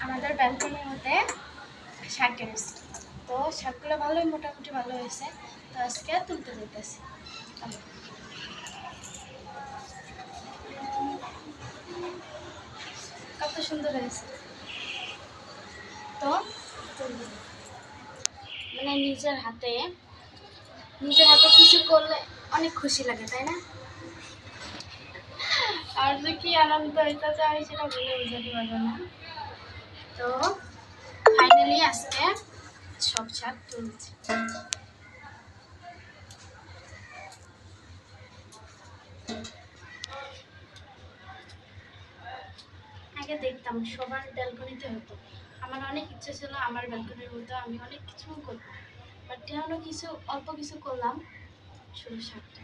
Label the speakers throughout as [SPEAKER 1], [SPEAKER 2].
[SPEAKER 1] আমাদের ব্যালকনির মধ্যে শাক এনেছি, তো শাকগুলো ভালোই মোটামুটি ভালো হয়েছে। তো আজকে তুলতে যেতেছি। কত সুন্দর হয়েছে। তো মানে নিজের হাতে কিছু করলে অনেক খুশি লাগে, তাই না? আর যে কি আনন্দ হইতেছে আমি সেটা বলে বোঝাতে পারবো না। তো ফাইনালি আজকে সব শাক তুলছি। আগে দেখতাম সবার ব্যালকনিতে হতো, আমার অনেক ইচ্ছে ছিল আমার ব্যালকনির মধ্যে আমি অনেক কিছু করবো, বাট এখনো কিছু অল্প কিছু করলাম, শুধু শাকটা।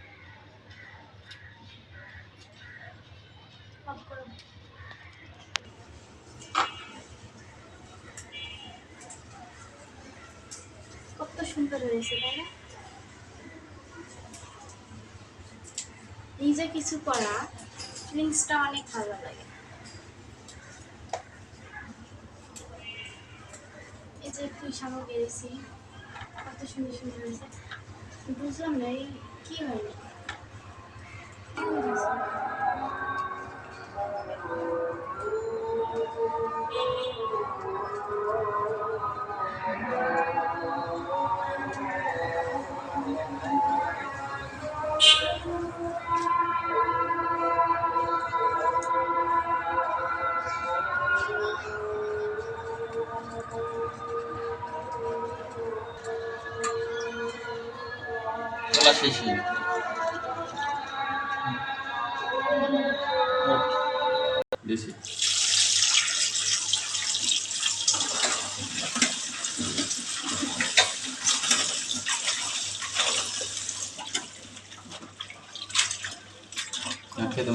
[SPEAKER 1] কত সুন্দর হয়েছে, তাই না? নিজে কিছু করা ফিলিংসটা অনেক ভালো লাগে। এই যে তুই শামুক গেছি, কত সুন্দর সুন্দর হয়েছে। বুঝলাম না এই কি হয়নি।
[SPEAKER 2] শেষই বেশি খেতে